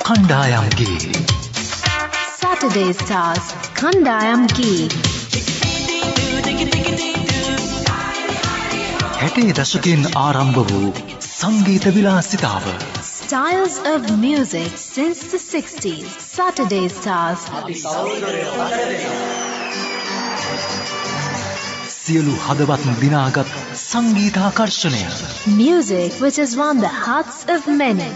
කණ්ඩායම් ගී Saturday Stars කණ්ඩායම් ගී 60 දශකයෙන් ආරම්භ වූ සංගීත විලාසිතාව Styles of music since the 60s. Saturday Stars. සියලු හදවත් දිනාගත් සංගීතාකර්ෂණය. Music which has won the hearts of many.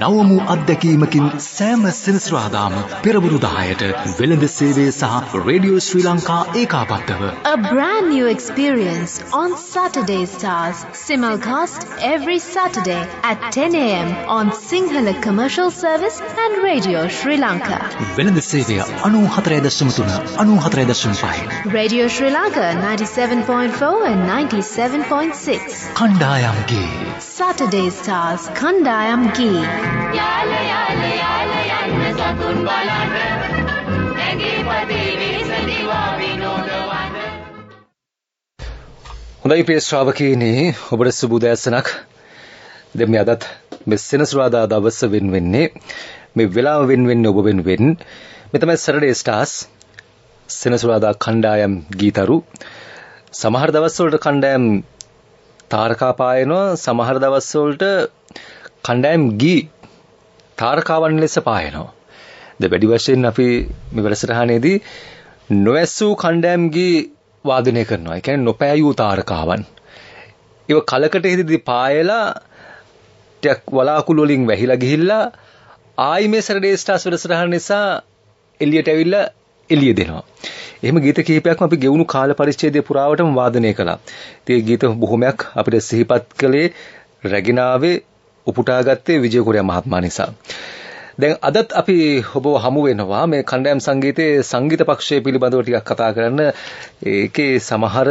නවමු අත්දැකීමකින් සෑම සෙනසුරාදාම පෙරවරු 10ට වෙළඳ සේවය සහ රේඩියෝ ශ්‍රී ලංකා ඒකාබද්ධව A brand new experience on Saturday Stars. Simulcast every Saturday at 10 a.m. on Sinhala Commercial Service and Radio Sri Lanka. වෙළඳ සේවය 94.3 94.5 Radio Sri Lanka 97.4 and 97.6. කණ්ඩායම් ගී Saturday Stars කණ්ඩායම් ගී යාල යාල යාල යන්න සතුන් බලන්න නැගී පදේ විසදිවා විනෝදවන්න. හොඳයි ප්‍රිය ශ්‍රාවකයනි, ඔබට සුබ උදෑසනක්. දැන් මේ අදත් මේ සෙනසුරාදා දවස වෙන්නේ මේ වෙලාව වෙන්නේ ඔබ වෙනුවෙන්. මේ තමයි Saturday Stars සෙනසුරාදා කණ්ඩායම් ගීතරු. සමහර දවස්වලට කණ්ඩායම් තාරකා පායනවා, සමහර දවස්වලට කණ්ඩායම් ගී තාරකාවන් ලෙස පායනවා. දැන් වැඩි වශයෙන් අපි මේ වැඩසටහනේදී නොඇසූ කණ්ඩායම් ගී වාදනය කරනවා. ඒ කියන්නේ නොපෑයූ තාරකාවන්. ඒව කලකට හිදී පායලා ටිකක් වලාකුළු වලින් වැහිලා ගිහිල්ලා ආයි මේ Saturday Stars වැඩසටහන නිසා එළියට ඇවිල්ලා එළිය දෙනවා. එහෙම ගීත කිහිපයක්ම අපි ගෙවුණු කාල පරිච්ඡේදය පුරාවටම වාදනය කළා. ඉතින් ගීත බොහොමයක් අපිට සිහිපත් කළේ රැගිනාවේ උපුටාගත්තේ විජය කොරියා මහත්මයා නිසා. දැන් අදත් අපි ඔබව හමු වෙනවා මේ කණ්ඩායම් සංගීතයේ සංගීත පක්ෂය පිළිබඳව ටිකක් කතා කරන්න. ඒකේ සමහර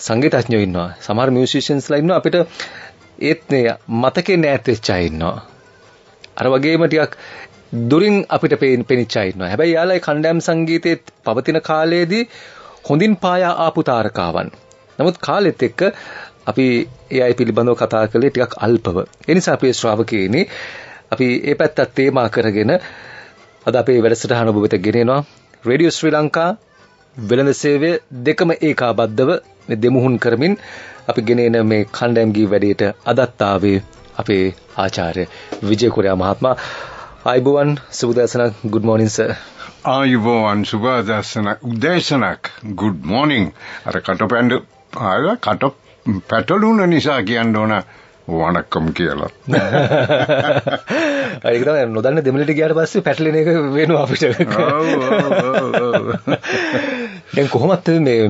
සංගීතඥයෝ ඉන්නවා, සමහර මියුසිෂියන්ස්ලා ඉන්නවා, අපිට ඒත් මතකේ නැත් වෙච්ච අය ඉන්නවා. අර වගේම ටිකක් දුරින් අපිට පෙනිච්ච අය ඉන්නවා. හැබැයි යාලා ඒ කණ්ඩායම් සංගීතයේ පවතින කාලයේදී හොඳින් පායා ආපු තාරකාවන්. නමුත් කාලෙත් එක්ක අපි ඒ අය පිළිබඳව කතා කළේ ටිකක් අල්පව. ඒ නිසා අපේ ශ්‍රාවකයනි, අපි ඒ පැත්තත් තේමා කරගෙන අද අපේ වැඩසටහන ඔබ වෙත ගෙනෙනවා. රේඩියෝ ශ්‍රී ලංකා වෙළඳ සේවය දෙකම ඒකාබද්ධව මේ දෙමුහුන් කරමින් අපි ගෙනෙන මේ කණ්ඩායම් ගී වැඩේට අදත් ආවේ අපේ ආචාර්ය විජය කොරියා මහත්මයා. ආයුබෝවන්, සුබ උදෑසනක්. good morning sir. ආයුබෝවන්, සුබ උදෑසනක්. good morning. අර කට පැටලුන නිසා කියන්න ඕන වණක්කම් කියලා. ඒක තමයි නොදන්න දෙමළට ගියාට පස්සේ පැටලෙන එක වෙනවා අපිට. දැන් කොහොමද මේ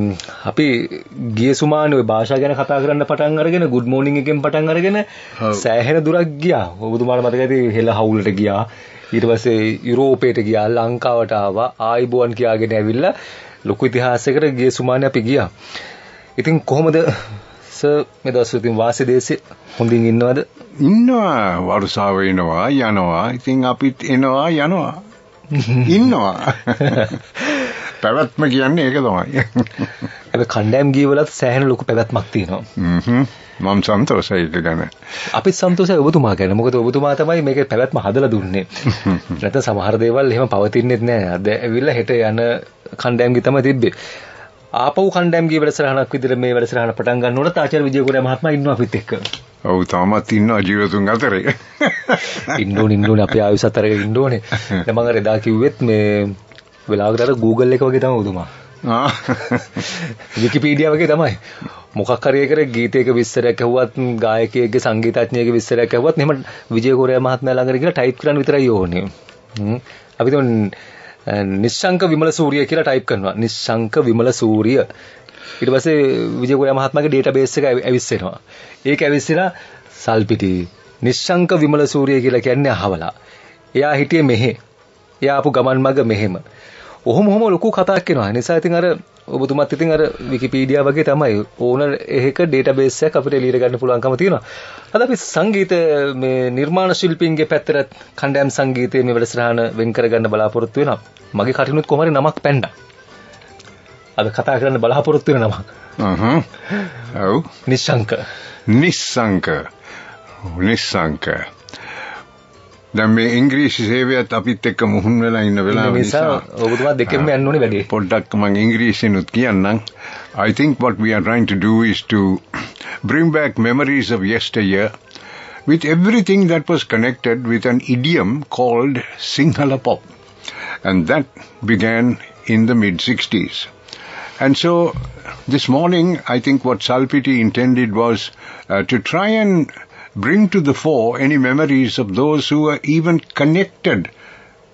අපි ගිය සුමානේ ওই භාෂා ගැන කතා කරන්න පටන් අරගෙන good morning එකෙන් පටන් අරගෙන සෑහෙන දුරක් ගියා. ඔබතුමාට මතක ඇති හෙළ හවුලට ගියා. ඊට පස්සේ යුරෝපයට ගියා, ලංකාවට ආවා, ආයිබෝන් කියාගෙන ඇවිල්ලා ලොකු ඉතිහාසයකට ගිය සුමානේ අපි ගියා. ඉතින් කොහොමද මේ දවස්වල ඉතින් වාසි දේශේ හොඳින් ඉන්නවද? ඉන්නවා, වර්ෂාව එනවා යනවා. ඉතින් අපිත් එනවා යනවා. ඉන්නවා. පැවැත්ම කියන්නේ ඒක තමයි. හැබැයි කණ්ඩායම් ගීවලත් සෑහෙන ලොකු පැවැත්මක් තියෙනවා. මම සන්තෝෂයි ඒක ගැන. අපිත් සන්තෝෂයි ඔබතුමා ගැන. මොකද ඔබතුමා තමයි මේකේ පැවැත්ම හදලා දුන්නේ. නැත්නම් සමහර දේවල් එහෙම පවතින්නේ නැහැ. අද ඇවිල්ලා හෙට යන කණ්ඩායම් ගී තමයි තිබ්බේ. ආපහු කණ්ඩායම් ගී වැඩසටහනක් විදිහට මේ වැඩසටහන පටන් ගන්නකොට ආචාර්ය විජය කොරියා මහත්මයා ඉන්නවා අපිත් එක්ක. ඔව්, තාමත් ඉන්නවා ජීවතුන් අතරේ. ඉන්න ඕනේ අපේ ආයුෂ අතරේ ඉන්න ඕනේ. දැන් මම අර එදා කිව්වෙත් මේ වෙලාවකට අර Google එක වගේ තමයි උතුමා. විකිපීඩියා වගේ තමයි. මොකක් හරි එකකට ගීතයක විස්තරයක් ඇහුවත්, ගායකයෙක්ගේ සංගීතඥයෙක්ගේ විස්තරයක් ඇහුවත් එහෙම විජය කොරියා මහත්මයා ළඟට ගිහලා ටයිප් කරන්න විතරයි ඕනේ. අපි තුන් නිශ්ශංක විමල සූරිය කියලා ටයිප් කරනවා. නිශ්ශංක විමල සූරිය. ඊට පස්සේ විජය කොරියා මහත්මයාගේ ඩේටාබේස් එක ඇවිස්සෙනවා. ඒක ඇවිස්සලා සල්පිටි නිශ්ශංක විමල සූරිය කියලා කියන්නේ අහවලා. එයා හිටියේ මෙහෙ. එයා ආපු ගමන් මග මෙහෙම. ඔහොම ලොකු කතාවක් වෙනවා. නිසා ඉතින් අර ඔබතුමත් ඉතින් අර විකිපීඩියා වගේ තමයි ඕන එහෙක ඩේටාබේස් එකක් අපිට එළියට ගන්න පුළුවන්කම තියෙනවා. අද අපි සංගීත මේ නිර්මාණ ශිල්පීන්ගේ පැත්තට කණ්ඩායම් සංගීතයේ මේ වැඩසටහන වෙන් කරගන්න බලාපොරොත්තු වෙනවා. මගේ කටිනුත් කොහොම හරි නමක් පැන්නා. අද කතා කරන්න බලාපොරොත්තු වෙන නම. ඔව්. නිශ්ශංක. නිශ්ශංක. දැන් මේ ඉංග්‍රීසි සේවයත් අපිත් එක්ක මුහුන් වෙලා ඉන්න වෙලාව නිසා ඔබතුමා දෙකෙන්ම යන්න ඕනේ වැඩි. පොඩ්ඩක් මම ඉංග්‍රීසියෙන්ුත් කියන්නම්. I think what we are trying to do is to bring back memories of yesteryear with everything that was connected with an idiom called Sinhala pop. And that began in the mid-60s. And so this morning, I think what Salpiti intended was to try and bring to the fore any memories of those who were even connected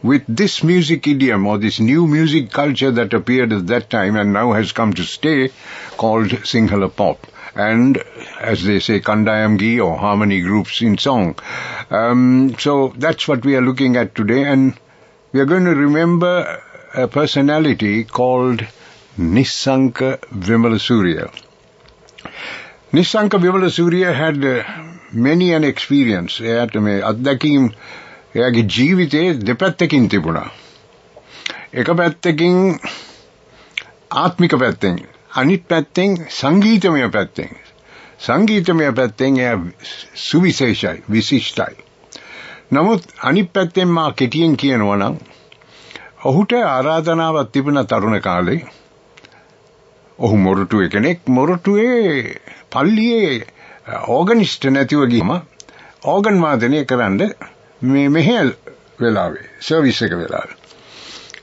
with this music idiom or this new music culture that appeared at that time and now has come to stay, called Sinhala pop. And as they say, Kandayamgi or harmony groups in song. So that's what we are looking at today, and we are going to remember a personality called Nissanka Vimalasuriya. Nissanka Vimalasuriya had many an experience. එයාට මේ අත්දැකීම් එයාගේ ජීවිතේ දෙපැත්තකින් තිබුණා. එක පැත්තකින් ආත්මික පැත්තෙන්, අනිත් පැත්තෙන් සංගීතමය පැත්තෙන්. සංගීතමය පැත්තෙන් එයා සුවිශේෂයි, විශිෂ්ටයි. නමුත් අනිත් පැත්තෙන් මා කෙටියෙන් කියනවා නම් ඔහුට ආරාධනාවක් තිබුණ තරුණ කාලේ ඔහු මොරටුවේ කෙනෙක්. මොරටුවේ පල්ලියේ ඕගනිස්ට් නැතිව ගිහම ඕගන් වාදනය කරන්න මේ මෙහෙ වෙලාවේ සර්විස් එක වෙලාවේ.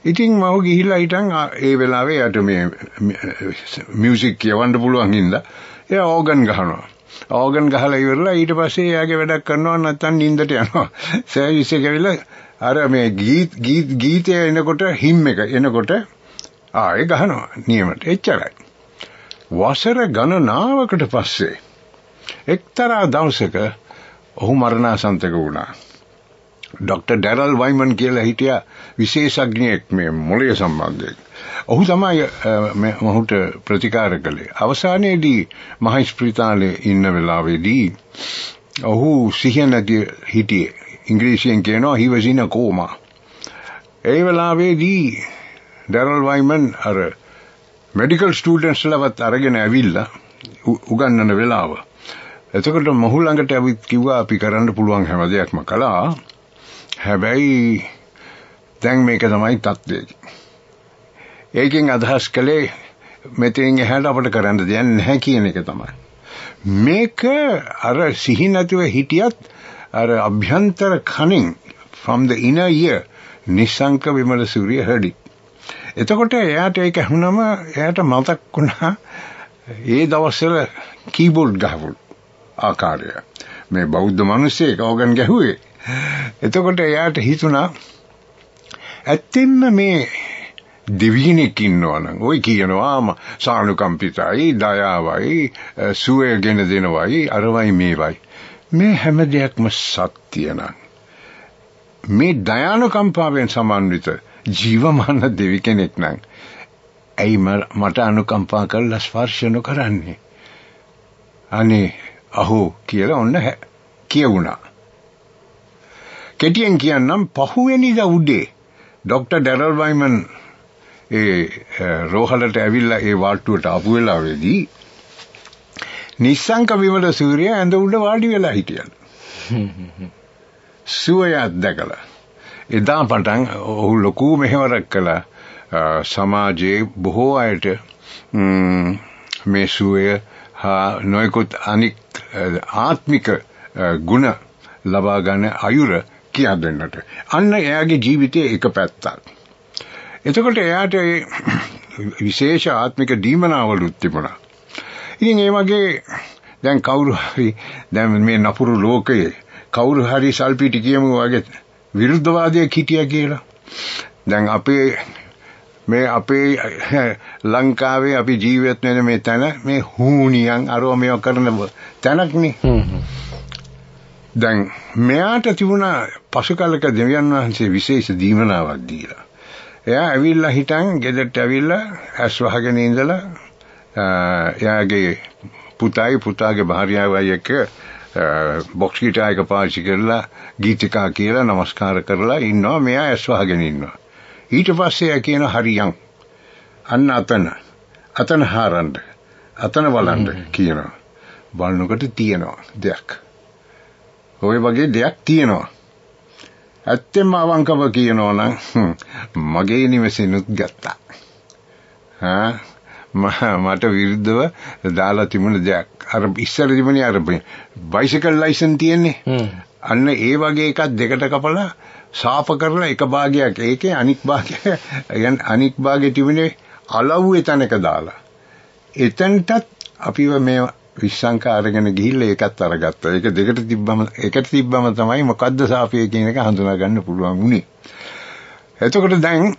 ඉතින් මම ගිහිල්ලා හිටන් ඒ වෙලාවේ යට මේ මියුසික් කියවන්න පුළුවන් හින්දා එයා ඕගන් ගහනවා. ඕගන් ගහලා ඉවරලා ඊට පස්සේ එයාගේ වැඩක් කරනවා නැත්නම් නිින්දට යනවා. සර්විස් එක ඇවිල්ලා අර මේ ගීතය එනකොට හිම් එක එනකොට ආයෙ ගහනවා නියමට. එච්චරයි. වසර ගණනාවකට පස්සේ එක්තරා දවසක ඔහු මරණාසන්නක වුණා. ඩොක්ටර් ඩැරල් වයිමන් කියලා හිටියා විශේෂඥයෙක් මේ මොළය සම්බන්ධයෙන්. ඔහු තමයි මහුට ප්‍රතිකාර කළේ. අවසානයේදී මහස්පිරිතාලේ ඉන්න වෙලාවේදී ඔහු සිහිය නැති හිටියේ. ඉංග්‍රීසියෙන් කියනවා he was in a coma. ඒ වෙලාවේදී ඩැරල් වයිමන් අර මෙඩිකල් ස්ටුඩන්ට්ස් ලවත් අරගෙන ඇවිල්ලා උගන්වන වෙලාව. එතකොට මොහු ළඟට ඇවිත් කිව්වා අපි කරන්න පුළුවන් හැම දෙයක්ම කළා. හැබැයි දැන් මේක තමයි තත්ත්වය. ඒකෙන් අදහස් කළේ මෙතෙන් එහාට අපිට කරන්න දෙයක් නැහැ කියන එක තමයි. මේක අර සිහි නැතුව හිටියත් අර අභ්‍යන්තර කණින් from the inner ear Nissanka Vimalasuriya heard it. එතකොට එයාට ඒක ඇහුනම එයාට මතක් වුණා ඒ දවස්වල කීබෝඩ් ගහපු ආකාරය. මේ බෞද්ධ මිනිස්සෙක් ඕගන් ගැහුවේ. එතකොට එයාට හිතුණා ඇත්තෙන්ම මේ දෙවියෙක් ඉන්නවනම් ඔය කියනවා සානුකම්පිතයි, දයාවයි, සුවයගෙන දෙනවයි, අරවයි මේවයි. මේ හැම දෙයක්ම සත්‍ය නම් මේ දයානුකම්පාවෙන් සමන්විත ජීවමාන දෙවි කෙනෙක් නම් ඇයි මට අනුකම්පා කරලා ස්පර්ශ නොකරන්නේ? අනේ අහෝ කියලා ඔන්න කියුණා. කෙටියෙන් කියන්නම් පහුවෙනිදා උදේ ඩොක්ටර් ඩැරල් වයිමන් ඒ රෝහලට ඇවිල්ලා ඒ වාට්ටුවට ආපු වෙලාවේදී නිස්සංක විමලසූරිය ඇඳ උඩ වාඩි වෙලා හිටියලු. සුවයක් දැකලා එදා පටන් ඔහු ලොකු මෙහෙවරක් කළා. සමාජයේ බොහෝ අයට මේ සුවය හා නොයෙකුත් අනික් ආත්මික ගුණ ලබා ගන්න අයුර කියා දෙන්නට. අන්න එයාගේ ජීවිතයේ එක පැත්තක්. එතකොට එයාට විශේෂ ආත්මික දීමනාවලුත් තිබුණා. ඉතින් ඒ වගේ දැන් කවුරු හරි දැන් මේ නපුරු ලෝකයේ කවුරු හරි සල්පිටි කියමු වගේ විරුද්ධවාදයක් හිටියා කියලා. දැන් අපේ ලංකාවේ අපි ජීවත් වෙන මේ තැන මේ හූනියන් අරව මේව කරන තැනක්නේ. දැන් මෙයාට තිබුණා පසුකලක දෙවියන් වහන්සේ විශේෂ දීමනාවක් දීලා. එයා ඇවිල්ලා හිටන් ගෙදරට ඇවිල්ලා ඇස් වහගෙන ඉඳලා එයාගේ පුතාගේ භාර්යාවයි එක්ක බොක්ස් ගිටාර් එක පාවිච්චි කරලා ගීතිකා කියලා নমස්කාර කරලා ඉන්නවා. මෙයා ඇස් වහගෙන ඉන්නවා. ඊට පස්සේ එයා කියන හරියන් අන්න අතන අතන හරන්න අතන බලන්න කියනවා. බලනකොට තියෙනවා දෙයක්. ওই වගේ දෙයක් තියෙනවා. ඇත්තෙන්ම අවංකව කියනවා නම් මගේ නිවසේනුත් ගත්තා. මට විරුද්ධව දාලා තිබුණ දෙයක්. අර ඉස්සර තිබුණේ අර බයිසිකල් ලයිසන් තියෙන්නේ. අන්න ඒ වගේ එකක් දෙකට කපලා සාප කරලා එක භාගයක් ඒකේ අනික් භාගයේ තිබුණේ අලව්වේ තැනක දාලා. එතනටත් අපිව මේ විශ්සංකා අරගෙන ගිහිල්ලා ඒකත් අරගත්තා. ඒක දෙකට තිබ්බම තමයි මොකද්ද සාපය කියන එක හඳුනා ගන්න පුළුවන් වුණේ. එතකොට දැන්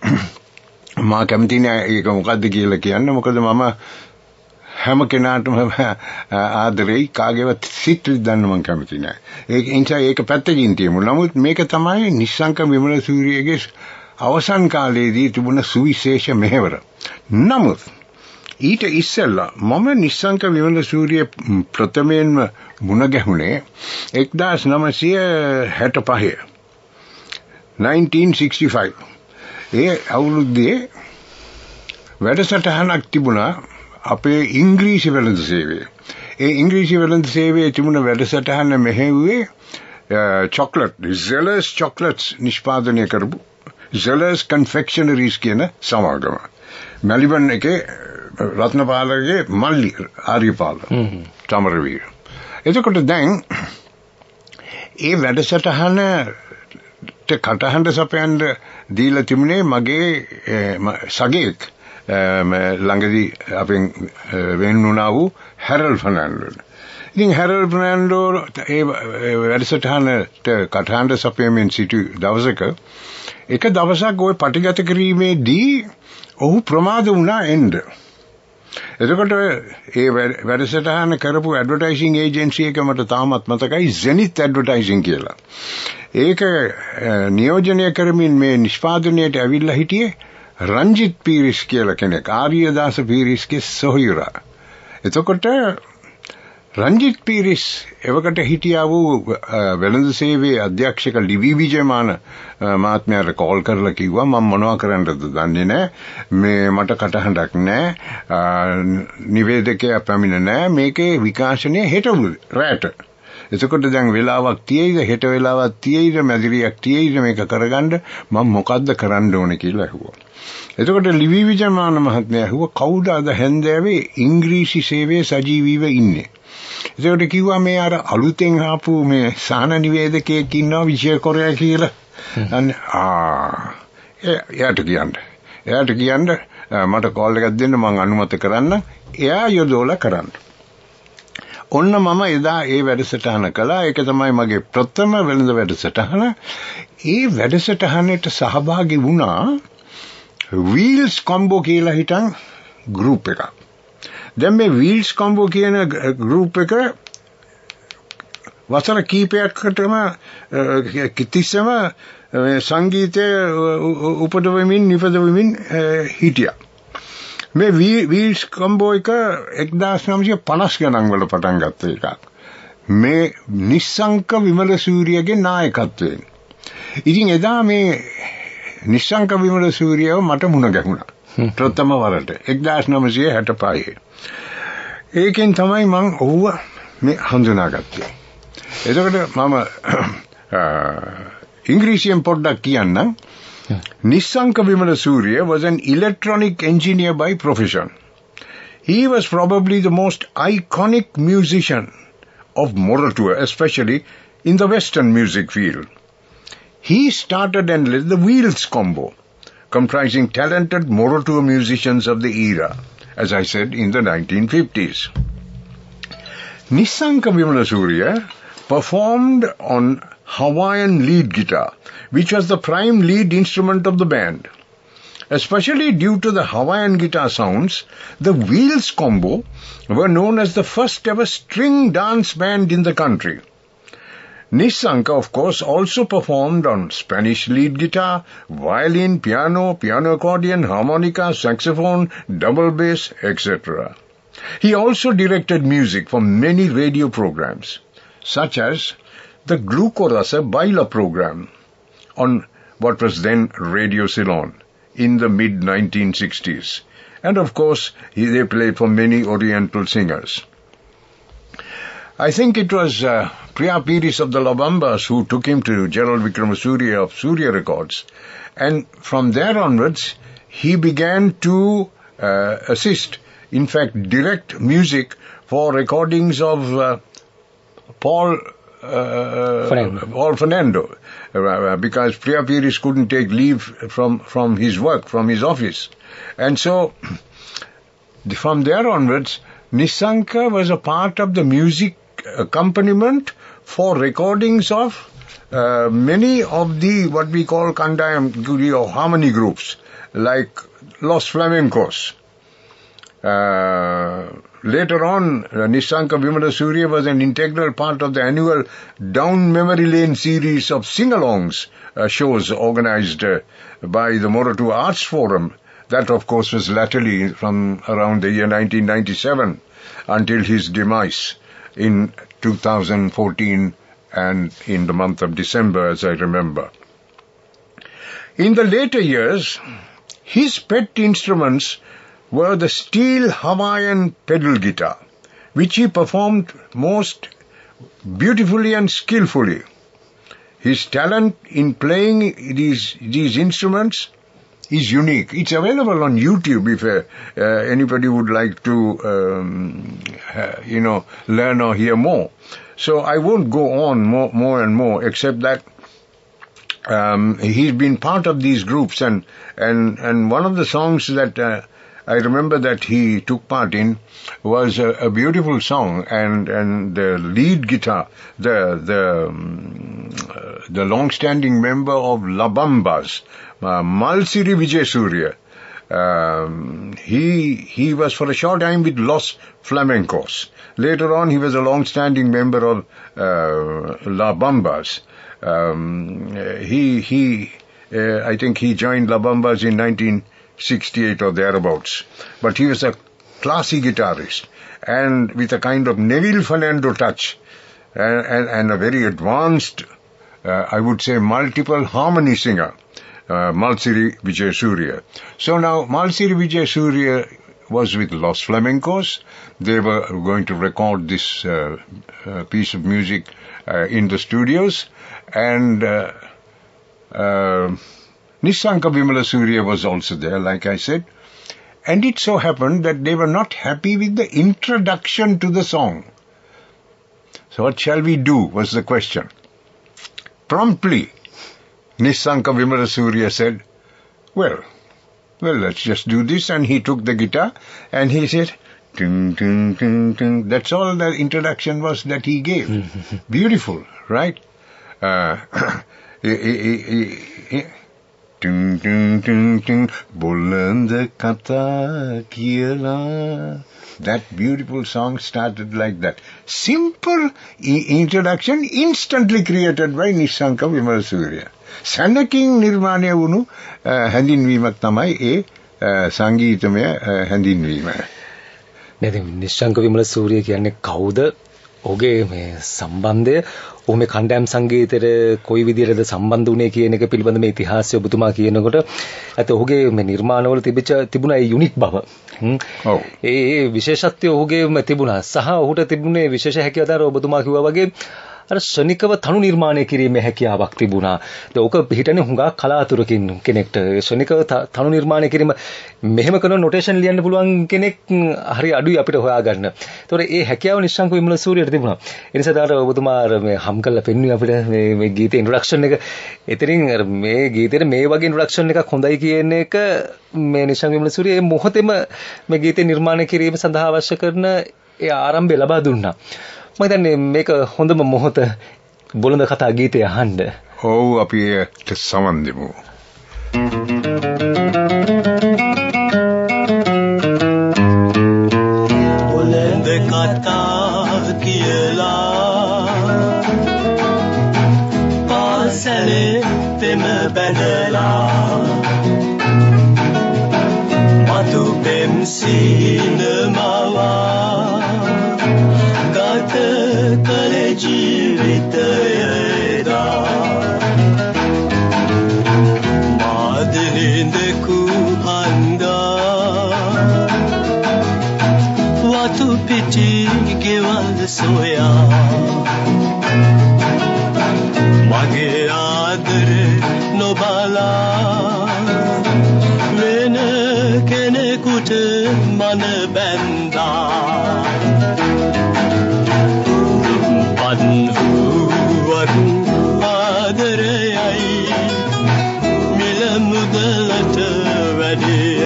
මා කැමති නෑ ඒක මොකද්ද කියලා කියන්න. මොකද මම හැම කෙනාටම ආදරෙයි කාගේවත් සිත් රිද්දන්න මම කැමති නෑ. ඒක පැත්තකින් තියමු. නමුත් මේක තමයි නිශ්ශංක විමල සූරියගේ අවසන් කාලයේදී තිබුණ සුවිශේෂ මෙහෙවර. නමුත් ඊට ඉස්සෙල්ලා මම නිශ්ශංක විමල සූරිය ප්‍රථමයෙන්ම මුණ ගැහුණේ 1965 1965. ඒ අවුරුද්දේ වැඩසටහනක් තිබුණා අපේ ඉංග්‍රීසි වෙළඳ සේවයේ. ඒ ඉංග්‍රීසි වෙළඳ සේවයේ තිබුණ වැඩසටහන මෙහෙව්වේ චොක්ලට් Zeller's chocolates නිෂ්පාදනය කරපු Zeller's confectionaries කියන සමාගම. මෙල්බන් එකේ රත්නපාලගේ මල්ලි ආර්යපාල චමරවීර. එතකොට දැන් ඒ වැඩසටහනට කටහඬ සපයන්න දීලා තිබුණේ මගේ සගේක් ළඟදී අපෙන් වෙන් වුණා වූ හැරල් ෆර්නැන්ඩෝ. ඉතින් හැරල් ෆර්නැන්ඩෝ ඒ වැඩසටහනට කටහඬ සපයමින් සිටි දවසක එක දවසක් ওই පටිගත කිරීමේදී ඔහු ප්‍රමාද වුණා එන්න. එතකොට ඒ වැඩසටහන කරපු ඇඩ්වර්ටයිසිං ඒජන්සි එක මට තාමත් මතකයි Zenith Advertising කියලා. ඒක නියෝජනය කරමින් මේ නිෂ්පාදනයට ඇවිල්ලා හිටියේ රංජිත් පීරිස් කියලා කෙනෙක්. ආර්යදාස පීරිස්ගේ සොහොයුරා. එතකොට රංජිත් පීරිස් එවකට හිටියා වූ වෙළඳ සේවයේ අධ්‍යක්ෂක ලිවි විජයමාන මහත්මයාට කෝල් කරලා කිව්වා මම මොනවා කරන්නද දන්නේ නැහැ. මේ මට කටහඬක් නැහැ. නිවේදකයා පැමිණ නැහැ. මේකේ විකාශනය හෙට රැට. එතකොට දැන් වෙලාවක් තියෙයිද හෙට වෙලාවක් තියෙයිද මැදිරියක් තියෙයිද මේක කරගන්න මම මොකද්ද කරන්න ඕනේ කියලා ඇහුවා. එතකොට ලිවි විජයමාන මහත්මයා ඇහුවා කවුද අද හැන්දෑවේ ඉංග්‍රීසි සේවයේ සජීවීව ඉන්නේ. එතකොට කිව්වා මේ අර අලුතෙන් ආපු මේ සාන නිවේදකයෙක් ඉන්නවා විජය කොරියා කියලා. එයාට කියන්න මට කෝල් එකක් දෙන්න මම අනුමත කරන්න. එයා යොදවලා කරන්න. ඔන්න මම එදා ඒ වැඩසටහන කළා. ඒක තමයි මගේ ප්‍රථම වෙළඳ වැඩසටහන. ඒ වැඩසටහනට සහභාගී වුණා වීල්ස් කොම්බෝ කියලා හිටන් ගෲප් එකක්. දැන් මේ වීල්ස් කොම්බෝ කියන ගෲප් එක වසර කීපයකටම කිතිස්සම සංගීතය උපදවමින් නිපදවමින් හිටියා. මේ වීල්ස් කොම්බෝ එක 1950 ගණන් වල පටන් ගත්ත එකක්. මේ නිශ්ශංක විමල සූරියගේ නායකත්වයෙන්. ඉතින් එදා මේ නිශ්ශංක විමල සූරියව මට මුණ ගැහුණා. ප්‍රථම වරට 1965. ඒකෙන් තමයි මම ඔහුව මේ හඳුනාගත්තේ. එතකොට මම ඉංග්‍රීසියෙන් පොඩ්ඩක් කියන්නම්. Nissanka Vimala Surya was an electronic engineer by profession. He was probably the most iconic musician of Moratuwa, especially in the Western music field. He started and led the Wheels Combo, comprising talented Moratuwa musicians of the era, as I said, in the 1950s. Nissanka Vimala Surya performed on Hawaiian lead guitar, which was the prime lead instrument of the band. Especially due to the Hawaiian guitar sounds, the Wheels Combo were known as the first ever string dance band in the country. Nissanka, of course, also performed on Spanish lead guitar, violin, piano accordion, harmonica, saxophone, double bass, etc. He also directed music for many radio programs, such as the Glucorasa Baila program on what was then Radio Ceylon in the mid-1960s, And of course, they played for many Oriental singers. I think it was Priya Piris of the Labambas who took him to Gerald Vikramasuriya of Surya Records. And from there onwards, he began to assist, in fact, direct music for recordings of Paul Fernando, because Priya Piris couldn't take leave from his work, from his office. And so, from there onwards, Nisanka was a part of the music accompaniment for recordings of many of the, what we call Kandayam Guri or harmony groups, like Los Flamencos. Later on, Nisanka Vimala Surya was an integral part of the annual Down Memory Lane series of sing-alongs shows organized by the Moratu Arts Forum. That, of course, was latterly from around the year 1997 until his demise in 2014 and in the month of December, as I remember. In the later years, his pet instruments were the steel Hawaiian pedal guitar, which he performed most beautifully and skillfully. His talent in playing these instruments is unique. It's available on YouTube if anybody would like to, learn or hear more. So I won't go on more and more, except that he's been part of these groups, and one of the songs that I remember that he took part in was a beautiful song, and the lead guitar, the long-standing member of La Bambas, Malsiri Vijaya Surya, he was for a short time with Los Flamencos. Later on, he was a long-standing member of La Bambas. I think he joined La Bambas in 1968 or thereabouts. But he was a classy guitarist, and with a kind of Neville Fernando touch, and a very advanced, I would say, multiple harmony singer, Malsiri Vijaya Surya. So now, Malsiri Vijaya Surya was with Los Flamencos. They were going to record this piece of music in the studios, and Nisanka Vimala Surya was also there, like I said. And it so happened that they were not happy with the introduction to the song. So what shall we do, was the question. Promptly, Nisanka Vimala Surya said, well, let's just do this. And he took the guitar and he said, ting, ting, ting, ting. That's all the introduction was that he gave. Beautiful, right? Ting, ting, ting, ting. Welenda kata kiyala. That beautiful song started like that. Simple introduction instantly created by Nisanka Vimala Surya. Sanaking nirmane wunu handinwimak tamai e sangeetamaya handinwima. නේද නිශ්ශංක විමල සූරිය කියන්නේ කවුද? ඔහුගේ මේ සම්බන්ධය, ඔහු මේ කණ්ඩායම් සංගීතයට කොයි විදිහටද සම්බන්ධ වුණේ කියන එක පිළිබඳ මේ ඉතිහාසය ඔබතුමා කියනකොට අත ඔහුගේ මේ නිර්මාණවල තිබුණා ඒ යුනික් බව. ඒ විශේෂත්වය ඔහුගේ තිබුණා සහ ඔහුට තිබුණේ විශේෂ හැකියාව ඔබතුමා කිව්වා වගේ අර ශනිකව තනු නිර්මාණය කිරීමේ හැකියාවක් තිබුණා. ඒක පිටින්නේ හුඟක් කලාතුරකින් කෙනෙක්ට ශනිකව තනු නිර්මාණය කිරීම මෙහෙම කරන නොටේෂන් ලියන්න පුළුවන් කෙනෙක් හරි අඩුයි අපිට හොයාගන්න. ඒතකොට ඒ හැකියාව නිශ්ශංක විමල සූරියට තිබුණා. ඒ නිසා දාර ඔබතුමා මේ හම් කරලා පෙන්වුවේ අපිට මේ ගීතේ ඉන්ට්‍රොඩක්ෂන් එක. එතනින් මේ ගීතේට මේ වගේ ඉන්ට්‍රොඩක්ෂන් එකක් හොඳයි කියන එක මේ නිශ්ශංක විමල සූරිය මේ මොහොතේම මේ ගීතේ නිර්මාණය කිරීම සඳහා අවශ්‍ය කරන ඒ ආරම්භය ලබා දුන්නා. මම හිතන්නේ මේක හොඳම මොහොත බොළඳ කතා ගීතය අහන්න. ඔව් අපි ඒකට සමන් දෙමු. බොළඳ කතා කියලා පාසලේ පෙම බැඳලා මතු පෙම් සීනමවා කල ජීවිතයේදා මාදිලින්ද කුහා රතු පිටි ගෙවල් සොයා මගේ ආදර නොබලා වෙන කෙනෙකුට මන බැන්දා පන්හුවත් ආදරයයි මිල මුදලට වැඩිය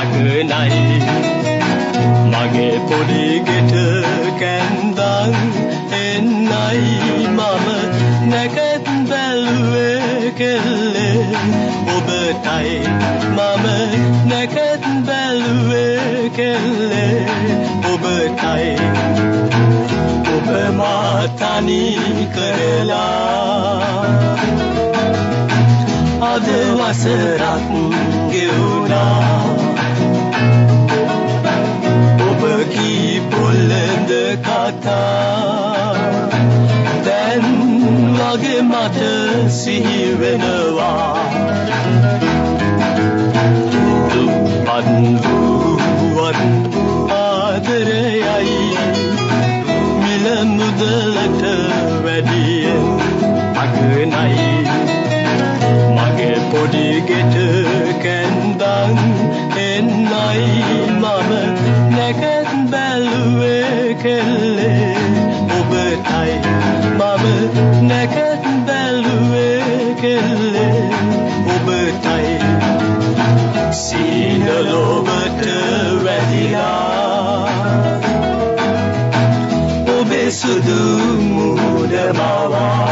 අගනයි මගේ පොඩි ගෙට කැන්දන් එන්නයි මම නැකත් බැලුවේ කෙල්ලේ ඔබටයි මම නැකත් බැලුවේ කෙල්ලේ ඔබටයි ඔබ මා තනි කරලා අද වසරක් ගෙවුනා ඔබ කී පොළඳ කතා දැන් වගේ මට සිහි වෙනවා දුප්පත් ආදරයයි මිල මුදලට වැඩිය අගනයි මගේ පොඩි ගෙට කැන්දන් එන්නයි මම නැකත් බැලුවේ කෙල්ලේ ඔබටයි මම නැකත් බැලුවේ කෙල්ලේ ඔබටයි සීන ලොබට වැදිලා ඔබේ සුදු මුහුද මවා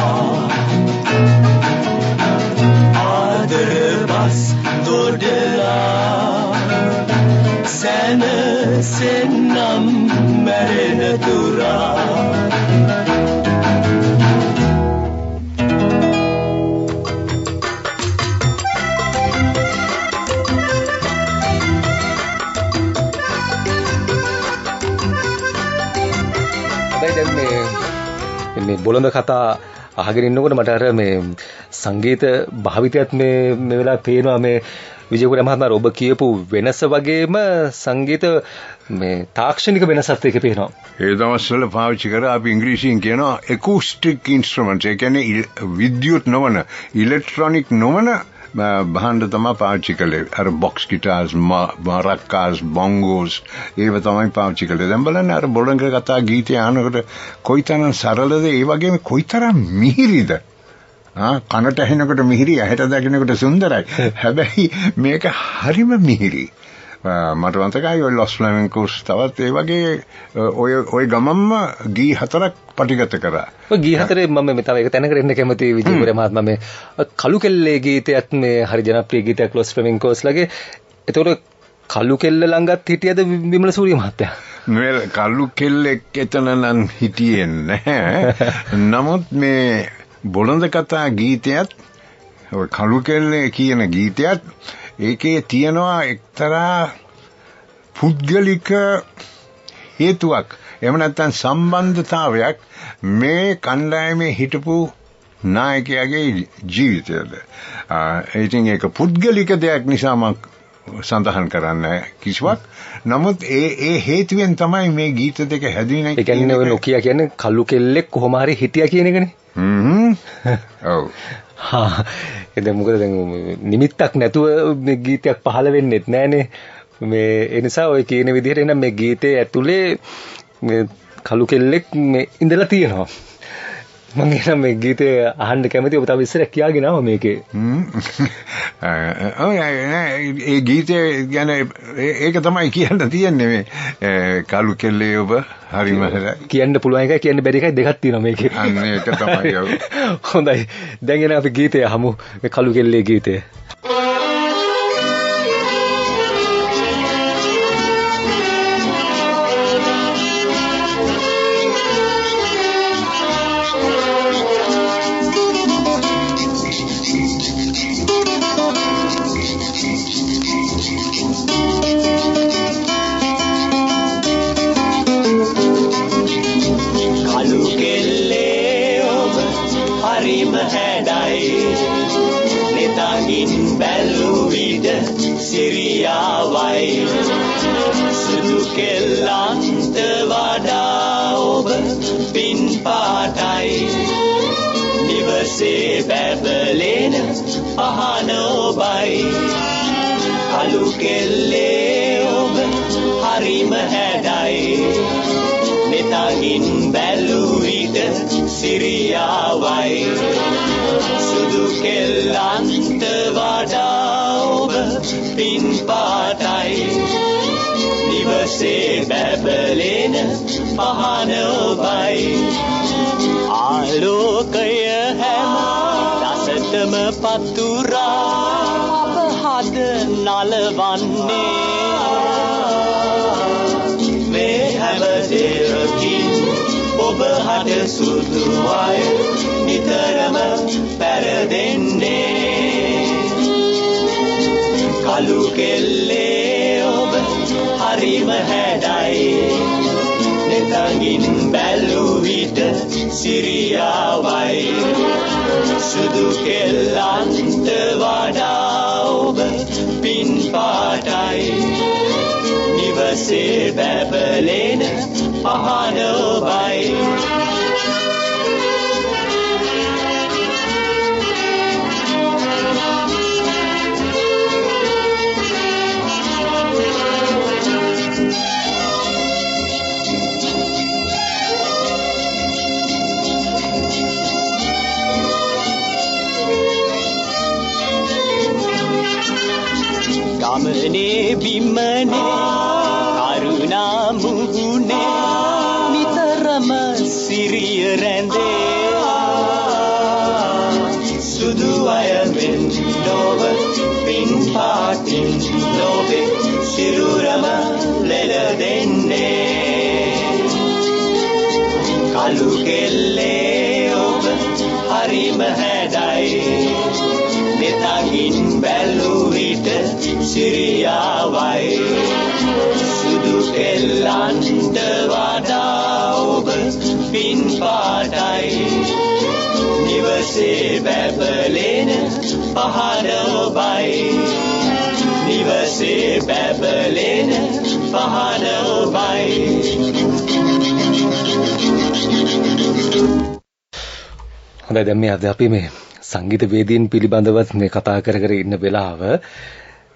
ආදර බස් දොඩලා සැනසෙන්නම් මැරෙන තුරා මේ බොළඳ කතා අහගෙන ඉන්නකොට මට අර මේ සංගීත භාවිතයත් මේ වෙලාවේ පේනවා මේ විජේකුමාර මහත්මයා ඔබ කියපු වෙනස වගේම සංගීත මේ තාක්ෂණික වෙනසත් එක පේනවා. ඒ දවස්වල පාවිච්චි කරා අපි ඉංග්‍රීසියෙන් කියනවා acoustic instruments. ඒ කියන්නේ විද්‍යුත් නොවන ඉලෙක්ට්‍රොනික නොවන භාණ්ඩ තමයි පාවිච්චි කළේ. අර බොක්ස් ගිටාර්ස්, මරක්කාස්, බොංගෝස් ඒව තමයි පාවිච්චි කළේ. දැන් බලන්න අර බොළඳ කතා ගීතය අහනකොට කොයිතරම් සරලද ඒ වගේම කොයිතරම් මිහිරිද. කනට ඇහෙනකොට මිහිරි, ඇහැට දකිනකොට සුන්දරයි. හැබැයි මේක හරිම මිහිරි. මට මතකයි ඔය ලොස් ෆ්ලැමෙන්කෝස් තවත් ඒ වගේ ඔය ගමම්ම ගී 4ක් පටිගත කරා. ඔය ගී 4 මම මේ තව එක තැනකට එන්න කැමතියි විජේකුමාර මහත්මයා මේ කළු කෙල්ලේ ගීතයත් මේ හරි ජනප්‍රිය ගීතයක් ලොස් ෆ්ලැමෙන්කෝස් ලගේ. ඒතකොට කළු කෙල්ල ළඟත් හිටියද විමල සූරිය මහත්තයා? මේ කළු කෙල්ලෙක් එතන නම් හිටියේ නැහැ. නමුත් මේ බොළඳ කතා ගීතයත් ඔය කළු කෙල්ලේ කියන ගීතයත් ඒකේ තියෙනවා එක්තරා පුද්ගලික හේතුවක්. එහෙම නැත්නම් සම්බන්ධතාවයක් මේ කණ්ඩායමේ හිටපු නායකයාගේ ජීවිතයද. ඉතින් ඒක පුද්ගලික දෙයක් නිසා මම සඳහන් කරන්නේ කිසිවක්. නමුත් ඒ හේතුවෙන් තමයි මේ ගීත දෙක හැදුනේ. ඒ කියන්නේ ඔය නොකිය කියන්නේ කළු කෙල්ලෙක් කොහොම හරි හිටියා කියන එකනේ. ඔව්. එතෙන් මොකද දැන් නිමිත්තක් නැතුව මේ ගීතයක් පහළ වෙන්නෙත් නෑනේ. මේ ඒ නිසා ඔය කියන විදිහට එනම් මේ ගීතේ ඇතුලේ මේ කළු කෙල්ලෙක් මේ ඉඳලා තියෙනවා. මම එනම් මේ ගීතය අහන්න කැමතියි. ඔබ තව ඉස්සර කියාගෙන ආවා මේකේ. ඒ ගීතය ගැන ඒක තමයි කියන්න තියෙන්නේ මේ කළු කෙල්ලේ ඔබ හරිම කියන්න පුළුවන් එකයි කියන්න බැරි එකයි දෙකක් තියෙනවා මේකේ. අන්න ඒක තමයි. හොඳයි. දැන් එන අපි ගීතය අහමු. මේ කළු කෙල්ලේ ගීතය. හරිම හැඩයි නෙතගින් වඩා ඔබ පින් පාටයි නිවසේ බැබලෙන පහන ඔබයි කළු කෙල්ලේ ඔබ හරිම හැඩයි නෙතගින් බැලූ විට සිරියාවයි සුදු කෙල්ලන්ට වඩා ඔබ පින් පාටයි නිවසේ බැබලෙන පහන ඔබයි ආලෝකය හැම දසටම පතුරා අප හද නලවන්නේ මේ හැම දෙයකින් ඔබ හට සුදු අය නිතරම පැරදෙන්නේ කළු කෙල්ලේ ඔබ හරිම හැඩයි නෙතගින් බැලූ විට සිරියාවයි සුදු කෙල්ලන්ට වඩා ඔබ පින් පාටයි නිවසේ බැබලෙන පහන ඔබයි ගමනේ බිමනේ කරුණා මුහුණේ නිතරම සිරිය රැඳේ සුදු අයවෙන් නොව පින් පාටින් නොවේ සිරුරම ලෙල දෙන්නේ කළු කෙල්ලේ ඔබ හරිම හැඩයි නෙතගින් බැලූ විට සිරියාවයි සුදු කෙල්ලන්ට වඩා ඔබ පින් පාටයි නිවසේ බැබලෙන පහන ඔබයි නිවසේ බැබලෙන පහන ඔබයි හොඳයි දැන් මේ අද අපි මේ සංගීත වේදීන් පිළිබඳවත් මේ කතා කර ඉන්න වෙලාව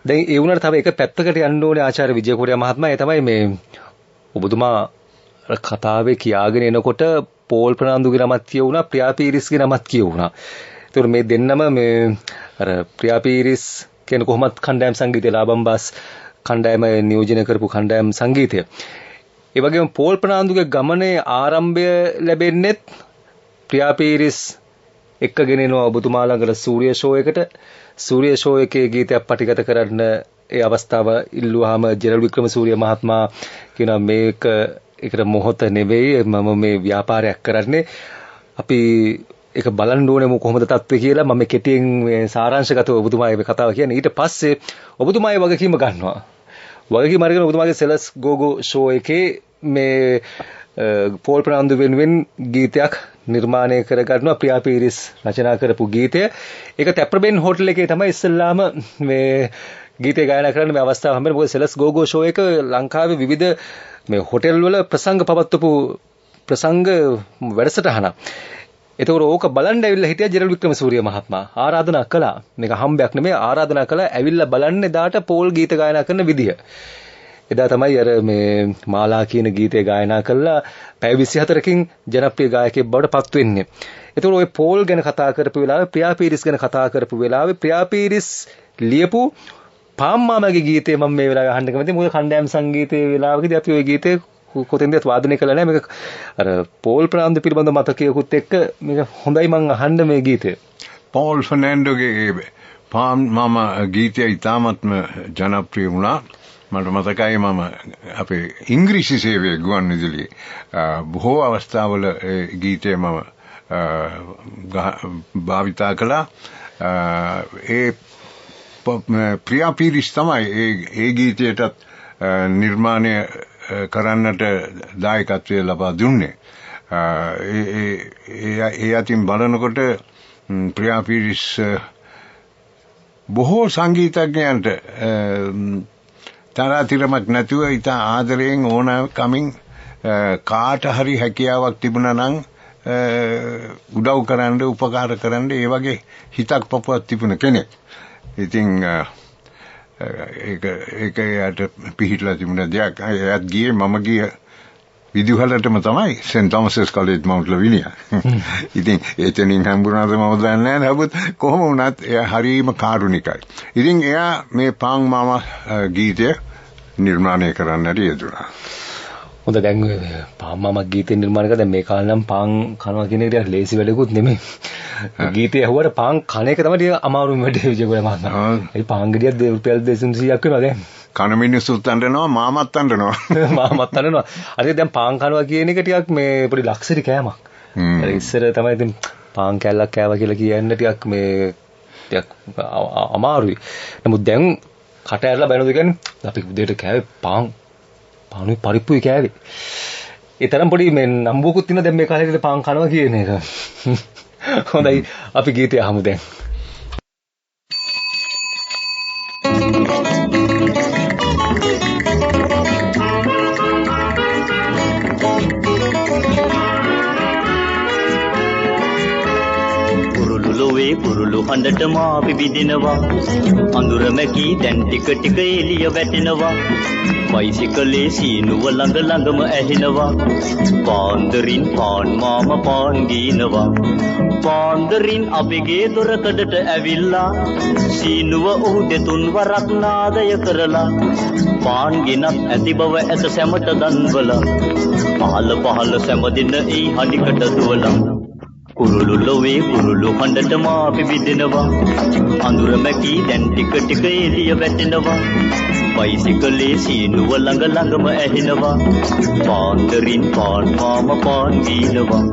දැන් ඒ වුණාට තව එක පැත්තකට යන්න ඕනේ ආචාර්ය විජය කොරියා මහත්මයා. ඒ තමයි මේ ඔබතුමා කතාවේ කියාගෙන එනකොට පෝල් ප්‍රනාන්දුගේ නමත් කියවුණා, ප්‍රියාපීරිස්ගේ නමත් කියවුණා. ඒතකොට මේ දෙන්නම මේ අර ප්‍රියාපීරිස් කියන කොහොමත් කණ්ඩායම් සංගීතය ලාබම්බාස් කණ්ඩායම නියෝජනය කරපු කණ්ඩායම් සංගීතය. ඒ වගේම පෝල් ප්‍රනාන්දුගේ ගමනේ ආරම්භය ලැබෙන්නේත් ප්‍රියාපීරිස් එක්කගෙන එනවා ඔබතුමා ළඟට සූර්ය ෂෝ එකට. සූර්ය ෂෝ එකේ ගීතයක් පටිගත කරන්න ඒ අවස්ථාව ඉල්ලුවාම ජෙරල් වික්‍රමසූරිය මහත්මයා කියනවා මේක ඒකට මොහොත නෙවෙයි මම මේ ව්‍යාපාරයක් කරන්නේ අපි ඒක බලන්න ඕනේ කොහොමද තත්ත්වය කියලා මම කෙටියෙන් මේ සාරාංශගතව ඔබතුමාගේ මේ කතාව කියන්නේ. ඊට පස්සේ ඔබතුමාගේ වගකීම ගන්නවා. වගකීම අරගෙන ඔබතුමාගේ සෙලස් ගෝගෝ ෂෝ එකේ මේ පෝල් ප්‍රනාන්දු වෙනුවෙන් ගීතයක් නිර්මාණය කර ගන්නවා. ප්‍රියාපීරිස් රචනා කරපු ගීතය. ඒක තැප්‍රබෙන් හෝටල් එකේ තමයි ඉස්සෙල්ලාම මේ ගීතය ගායනා කරන්න මේ අවස්ථාව හම්බෙන්නේ. මොකද සෙලස් ගෝගෝ ෂෝ එක ලංකාවේ විවිධ මේ හෝටල් වල ප්‍රසංග පවත්වපු ප්‍රසංග වැඩසටහන. ඒතකොට ඕක බලන්න ඇවිල්ලා හිටියා ජෙරල් වික්‍රමසූරිය මහත්මයා. ආරාධනා කළා. මේක හම්බයක් නෙමෙයි ආරාධනා කළා ඇවිල්ලා බලන්න එදාට පෝල් ගීත ගායනා කරන විදිය. එදා තමයි අර මේ මාලා කියන ගීතය ගායනා කළා පැය 24කින් ජනප්‍රිය ගායකයෙක් බවට පත් වෙන්නේ. ඒතකොට ওই පෝල් ගැන කතා කරපු වෙලාවේ ප්‍රියාපීරිස් ගැන කතා කරපු වෙලාවේ ප්‍රියාපීරිස් ලියපු පාම්මාමගේ ගීතය මම මේ වෙලාවේ අහන්න කැමතියි. මොකද කණ්ඩායම් සංගීතයේ වෙලාවකදී අපි ওই ගීතේ කොතෙන්දත් වාදනය කළා නෑ. මේක අර පෝල් ප්‍රනාන්දු පිළිබඳ මතකයකුත් එක්ක මේක හොඳයි මං අහන්න මේ ගීතය. පෝල් ෆර්නැන්ඩෝගේ පාම්මාමා ගීතය ඉතාමත්ම ජනප්‍රිය වුණා. මට මතකයි මම අපේ ඉංග්‍රීසි සේවයේ ගුවන්විදුලියේ බොහෝ අවස්ථාවල ඒ ගීතය මම භාවිතා කළා. ඒ ප්‍රියාපීරිස් තමයි ඒ ගීතයටත් නිර්මාණය කරන්නට දායකත්වය ලබා දුන්නේ. ඒ අතින් බලනකොට ප්‍රියාපීරිස් බොහෝ සංගීතඥයන්ට තරාතිරමක් නැතුව ඉතා ආදරයෙන් ඕනකමින් කාට හරි හැකියාවක් තිබුණා නම් උදව් කරන්න උපකාර කරන්න ඒ වගේ හිතක් පපුවක් තිබුණ කෙනෙක්. ඉතින් ඒක යට පිහිටලා තිබුණ දෙයක්. එයාත් ගියේ මම ගිය විදුහලටම තමයි සෙන්ට් තෝමසස් කොලෙජ් මවුන්ට් ලවිනියා. ඉතින් එතනින් හම්බුණාද මම දන්නේ නැහැ. නමුත් කොහොම වුණත් එයා හරිම කාරුණිකයි. ඉතින් එයා මේ පාන් මාමා ගීතය නිර්මාණය කරන්නට යෙදුණා. හොඳ දැන් පාන් මාමා ගීතේ නිර්මාණය කරලා දැන් මේ කාලේ නම් පාන් කනවා කියන එක ටිකක් ලේසි වැඩකුත් නෙමෙයි. ගීතය ඇහුවට පාන් කන එක තමයි ටික අමාරුම වැඩේ විජයගොඩ මහත්මයා. ඒ පාන් ගෙඩියක් රුපියල් 200ක් වෙනවා දැන්. කන මිනිස්සුත් අඬනවා මාමත් අඬනවා. මාමත් අඬනවා. අර දැන් පාන් කනවා කියන එක ටිකක් මේ පොඩි ලක්ෂරි කෑමක්. අර ඉස්සර තමයි ඉතින් පාන් කැල්ලක් කෑවා කියලා කියන්න ටිකක් මේ ටිකක් අමාරුයි. නමුත් දැන් කට ඇරලා බලනද කියන්නේ අපි උදේට කෑවේ පානුයි පරිප්පුයි කෑවේ. ඒ තරම් පොඩි මේ නම්බුවකුත් තියෙන දැන් මේ කාලේට පාන් කනවා කියන එක. හොඳයි අපි ගීතය අහමු දැන්. කුරුළු හඬට මා පිබිදෙනවා අඳුර මැකී දැන් ටික ටික එළිය වැටෙනවා බයිසිකලේ සීනුව ළඟ ළඟම ඇහෙනවා පාන්දරින් පාන් මාම පාන් ගීනවා පාන්දරින් අපගේ දොරකඩට ඇවිල්ලා සීනුව ඔහු දෙතුන් වරක් නාදය කරලා පාන් ගෙනත් ඇති බව ඇත සැමට දන්වලා පහල සැමදින ඒ හඩිකට දුවලා කුරුළු ලොවේ කුරුළු හඬට මා පිබිදෙනවා අඳුර මැකී දැන් ටික ටික එළිය වැටෙනවා බයිසිකලේ සීනුව ළඟ ළඟම ඇහෙනවා පාන්දරින් පාන් මාම පාන් ගීනවා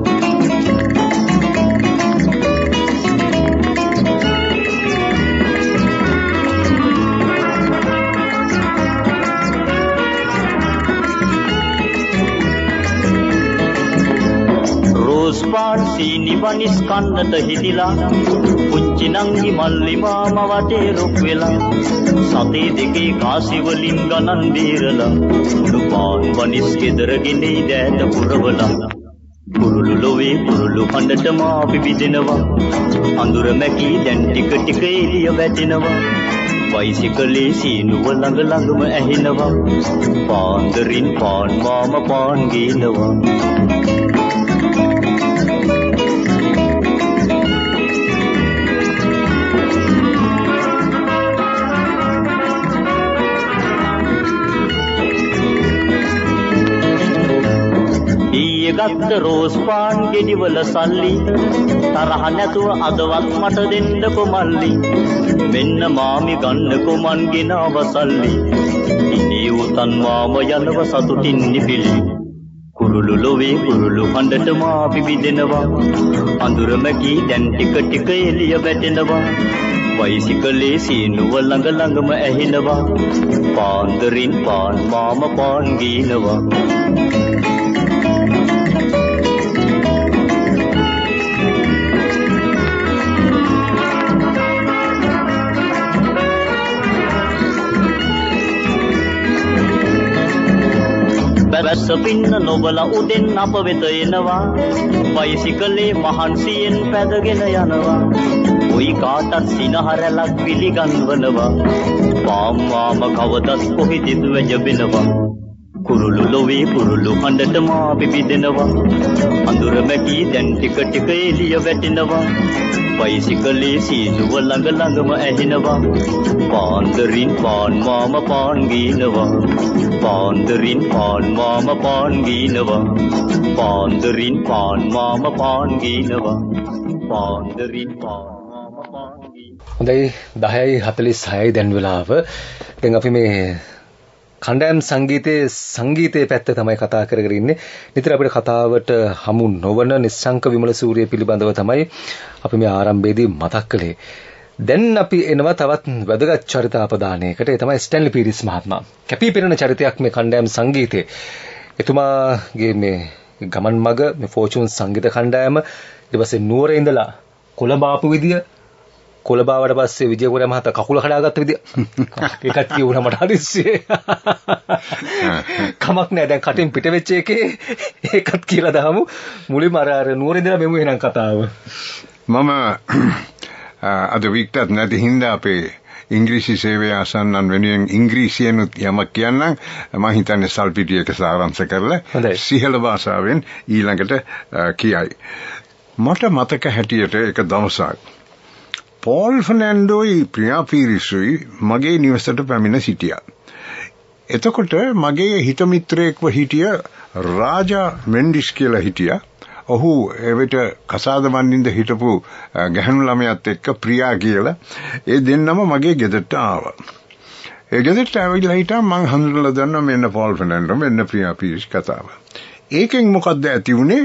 පාන් සීනි වනිස් කන්නට හිදිලා පුංචි නංගි මල්ලි මාම වටේ රුක් වෙලා සතේ දෙකේ කාසි වලින් ගණන් දීරලා උණු පාන් වනිස් ගෙදර ගෙනේ දෑත පුරවලා කුරුළු ලොවේ කුරුළු හඬට මා පිබිදෙනවා අඳුර මැකී දැන් ටික ටික එළිය වැටෙනවා බයිසිකලේ සීනුව ළඟ ළඟම ඇහෙනවා පාන්දරින් පාන් මාම පාන් ගීනවා ගත්ත රෝස් පාන් ගෙඩිවල සල්ලි තරහ නැතුව අදවත් මට දෙන්නකො මල්ලි මෙන්න මාමි ගන්නකො මන් ගෙනාව සල්ලි ඉනේ උතන් මාම යනව සතුටින් නිපිලි කුරුළු ලොවේ කුරුළු හඬට මා පිබිදෙනවා අඳුර මැකී දැන් ටික ටික එළිය වැටෙනවා බයිසිකලේ සීනුව ළඟ ළඟම ඇහෙනවා පාන්දරින් පාන් මාම පාන් ගීනවා වැස්ස පින්න නොබල උදෙන් අප වෙත එනවා බයිසිකලේ මහන්සියෙන් පැදගෙන යනවා කොයි කාටත් සිනහරලක් පිළිගන්වනවා පාම් මාම කවදත් කොහෙදත් වැජබෙනවා කුරුළු ලොවේ කුරුළු හඬට මා පිබිදෙනවා අඳුර මැකී දැන් ටික ටික එළිය වැටෙනවා බයිසිකලේ සීනුව ළඟ ළඟම ඇහෙනවා පාන්දරින් පාන් මාම පාන් ගීනවා පාන්දරින් පාන් මාම පාන් ගීනවා පාන්දරින් පාන් මාම පාන් ගීනවා පාන්දරින් පාන් මාම පාන් ගීනවා හොඳයි 10:46යි දැන් වෙලාව. දැන් අපි මේ කණ්ඩායම් සංගීතයේ පැත්ත තමයි කතා කරගෙන ඉන්නේ. නිතර අපිට කතාවට හමු නොවන නිශ්ශංක විමල සූරිය පිළිබඳව තමයි අපි මේ ආරම්භයේදී මතක් කළේ. දැන් අපි එනවා තවත් වැදගත් චරිත අපදානයකට. ඒ තමයි ස්ටැන්ලි පීරිස් මහත්මයා. කැපී පෙනෙන චරිතයක් මේ කණ්ඩායම් සංගීතයේ. එතුමාගේ මේ ගමන් මග මේ ෆෝචුන් සංගීත කණ්ඩායම ඊට පස්සේ නුවර ඉඳලා කොළඹ ආපු විදිය කොළඹාවට පස්සේ විජයපුර මහතා කකුල කඩාගත්ත විදිය ඒකත් කියුණා මට හදිස්සියේ. කමක් නෑ දැන් කටින් පිට වෙච්ච එකේ ඒකත් කියලා දාමු. මුලින්ම අර නුවරින්දලා මෙමු එහෙනම් කතාව. මම අද වික්ටත් නැති හින්දා අපේ ඉංග්‍රීසි සේවය අසන්නන් වෙනුවෙන් ඉංග්‍රීසියෙනුත් යමක් කියන්නම්. මම හිතන්නේ සල්පිටියක සාරාංශ කරලා සිහල භාෂාවෙන් ඊළඟට කියයි. මට මතක හැටියට එක දවසක් පෝල් ෆර්නැන්ඩෝයි ප්‍රියා පීරිසුයි මගේ නිවසට පැමිණ සිටියා. එතකොට මගේ හිත මිත්‍රයෙක්ව හිටිය රාජා මෙන්ඩිස් කියලා හිටියා. ඔහු එවිට කසාද බඳින්න හිටපු ගැහණු ළමයාත් එක්ක ප්‍රියා කියලා ඒ දෙන්නම මගේ ගෙදරට ආවා. ඒ ගෙදරට ආවිලා හිටා මං හඳුනලා දුන්නා මෙන්න පෝල් ෆර්නැන්ඩෝ මෙන්න ප්‍රියා පීරිස් කතාව. ඒකෙන් මොකද්ද ඇති වුනේ?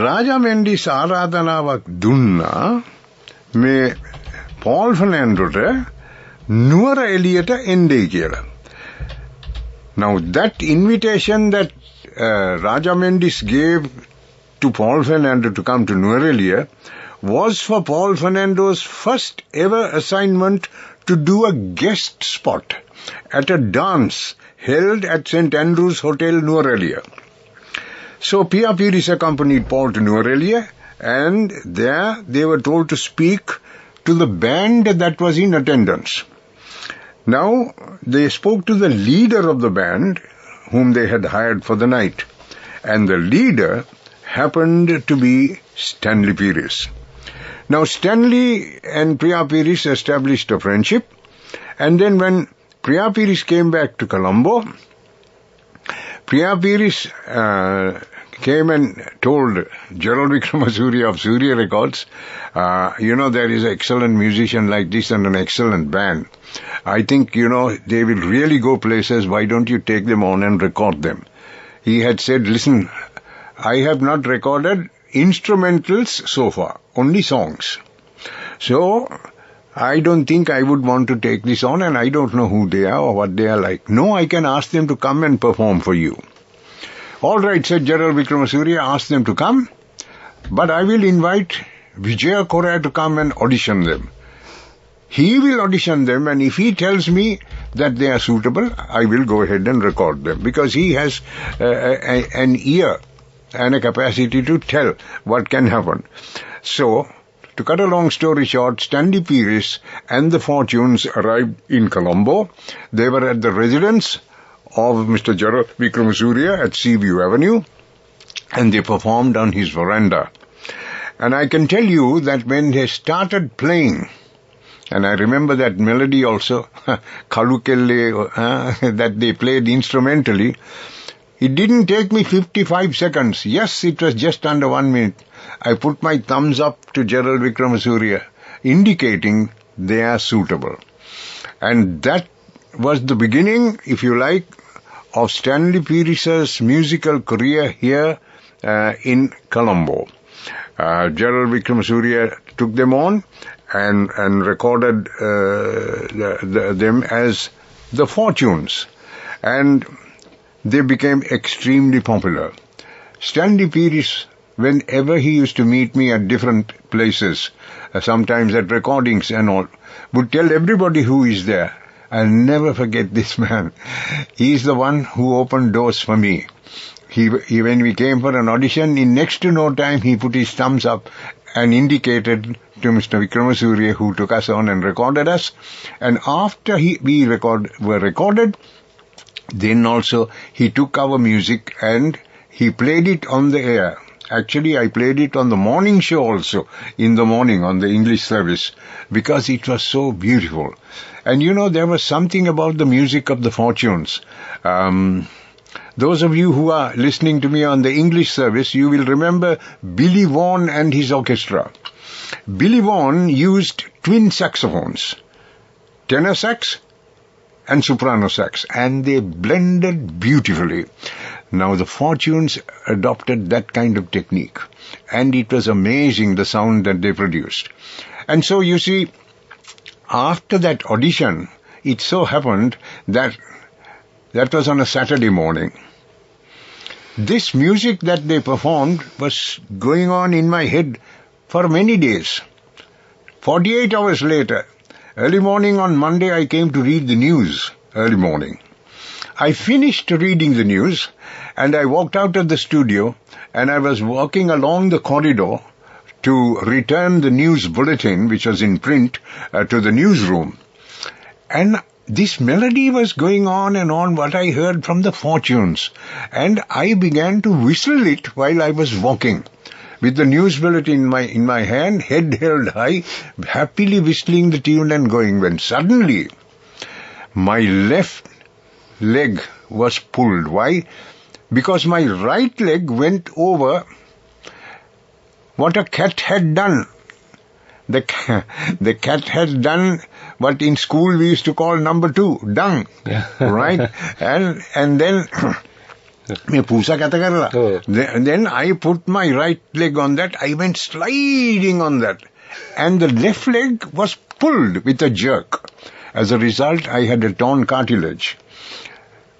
රාජා මෙන්ඩිස් ආරාධනාවක් දුන්නා මේ පෝල් ෆර්නැන්ඩෝට නුවර එළියට එන්නේ කියලා. Now that invitation that Raja Mendis gave to Paul Fernando to come to Nuerelia was for Paul Fernando's first ever assignment to do a guest spot at a dance held at St. Andrew's Hotel, Nuerelia. So Pia Piris accompanied Paul to Nuerelia, and there they were told to speak to the band that was in attendance. Now they spoke to the leader of the band, whom they had hired for the night, and the leader happened to be Stanley Piris. Now Stanley and Priya Piris established a friendship, and then when Priya Piris came back to Colombo, Priya Piris came and told Gerald Vikramasuriya of Surya Records, there is an excellent musician like this and an excellent band. I think, they will really go places. Why don't you take them on and record them? He had said, listen, I have not recorded instrumentals so far, only songs. So, I don't think I would want to take this on, and I don't know who they are or what they are like. No, I can ask them to come and perform for you. All right, said Gerald Vikramasuriya, ask them to come, but I will invite Vijaya Corea to come and audition them. He will audition them, and if he tells me that they are suitable, I will go ahead and record them, because he has an ear and a capacity to tell what can happen. So, to cut a long story short, Stanley Piris and the Fortunes arrived in Colombo. They were at the residence of Mr. Gerald Vikramasuriya at Seaview Avenue, and they performed on his veranda. And I can tell you that when they started playing, and I remember that melody also, Kalukelle, that they played instrumentally, it didn't take me 55 seconds. Yes, it was just under 1 minute. I put my thumbs up to Gerald Vikramasuriya, indicating they are suitable. And that was the beginning, if you like, of Stanley Piris's musical career here in Colombo. Gerald Vikramasuriya took them on and recorded them as the Fortunes, and they became extremely popular. Stanley Piris, whenever he used to meet me at different places, sometimes at recordings and all, would tell everybody who is there, I'll never forget this man. He's the one who opened doors for me. He when we came for an audition, in next to no time, he put his thumbs up and indicated to Mr. Vikramasuriya, who took us on and recorded us. And after we were recorded, then also he took our music and he played it on the air. Actually, I played it on the morning show also, in the morning on the English service, because it was so beautiful. And there was something about the music of the Fortunes. Those of you who are listening to me on the English service, you will remember Billy Vaughan and his orchestra. Billy Vaughan used twin saxophones, tenor sax and soprano sax, and they blended beautifully. Now the Fortunes adopted that kind of technique, and it was amazing the sound that they produced. And so you see, after that audition, it so happened that was on a Saturday morning. This music that they performed was going on in my head for many days. 48 hours later, early morning on Monday, I came to read the news, early morning. I finished reading the news, and I walked out of the studio, and I was walking along the corridor to return the news bulletin, which was in print, to the newsroom. And this melody was going on and on, what I heard from the Fortunes. And I began to whistle it while I was walking, with the news bulletin in my hand, head held high, happily whistling the tune and going, when suddenly my left leg was pulled. Why? Because my right leg went over what a cat had done. The cat had done what in school we used to call number 2, dung. Yeah. Right? And then then I put my right leg on that. I went sliding on that. And the left leg was pulled with a jerk. As a result, I had a torn cartilage.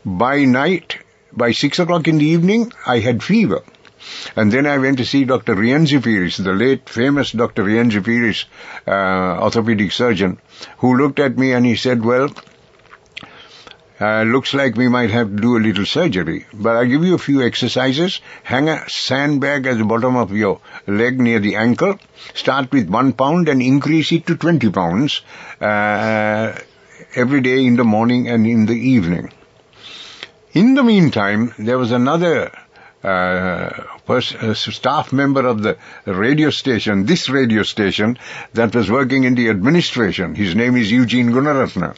By night, by 6 o'clock in the evening, I had fever. And then I went to see Dr. Rienzi Piris, the late famous Dr. Rienzi Piris, orthopedic surgeon, who looked at me and he said, well, looks like we might have to do a little surgery. But I'll give you a few exercises. Hang a sandbag at the bottom of your leg near the ankle. Start with 1 pound and increase it to 20 pounds every day in the morning and in the evening. In the meantime, there was another staff member of the radio station, this radio station, that was working in the administration. His name is Eugene Gunaratna.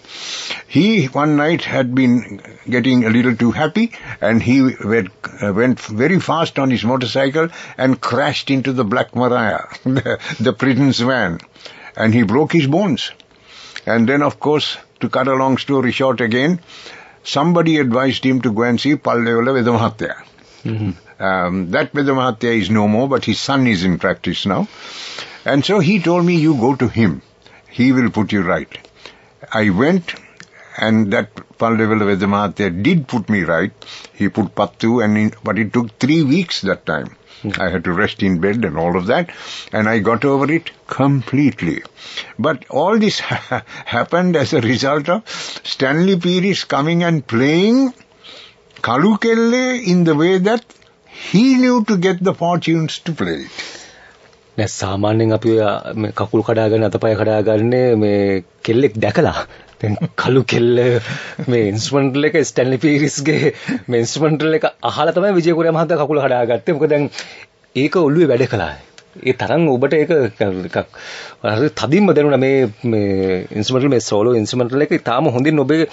He one night had been getting a little too happy, and he went very fast on his motorcycle and crashed into the Black Maria, the prison's van, and he broke his bones. And then, of course, to cut a long story short again, somebody advised him to go and see Pallewala Vedamahatya. That Vedamahatya is no more, but his son is in practice now. And so he told me, you go to him. He will put you right. I went, and that Pallewala Vedamahatya did put me right. He put Pattu, but it took 3 weeks that time. I had to rest in bed and all of that, and I got over it completely. But all this happened as a result of Stanley Piris coming and playing Kalu Kelle in the way that he knew to get the Fortunes to play it. නෑ සාමාන්‍යයෙන් අපි මේ කකුල් කඩාගෙන අතපය කඩාගන්නේ මේ කෙල්ලෙක් දැකලා දැන් කළු කෙල්ල මේ ඉන්ස්ට්‍රුමන්ටල් එක ස්ටැන්ලි පීරිස්ගේ මේ ඉන්ස්ට්‍රුමන්ටල් එක අහලා තමයි විජය කුරියා මහත්තයා කකුල කඩාගත්තේ. මොකද දැන් ඒක ඔළුවේ වැඩ කළා. ඒ තරම් ඔබට ඒක හරි තදින්ම දැනුණා මේ ඉන්ස්ට්‍රුමන්ටල් මේ සෝලෝ ඉන්ස්ට්‍රුමන්ටල් එක තාම හොඳින් ඔබේ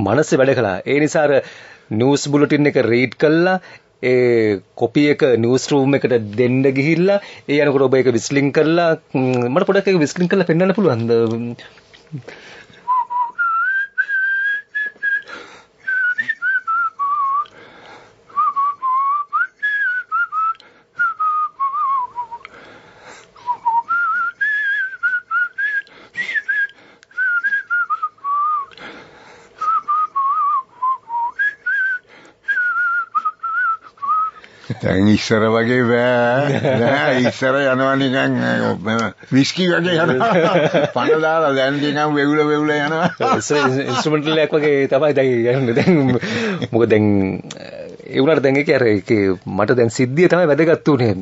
මනසේ වැඩ කළා. ඒ නිසා අර නිවුස් බුලටින් එක රීඩ් කළා ඒ කොපි එක නිවුස් රූම් එකට දෙන්න ගිහිල්ලා ඒ යනකොට ඔබ ඒක විස්ලින් කරලා මට පොඩක් ඒක විස්ලින් කරලා පෙන්නන්න පුළුවන්ද? දැන් ඉස්සර වගේ නෑ ඉස්සර යනවා නිකන් විස්කි වගේ යනවා පණ දාලා දැන් නිකන් වෙවුල යනවා ඉස්සර ඉන්ස්ට්‍රුමන්ටල් එකක් වගේ තමයි දැන් යන්නේ දැන් මොකද දැන් ඒ උනාට දැන් ඒක අර ඒකේ මට දැන් සිද්ධිය තමයි වැදගත් උනේ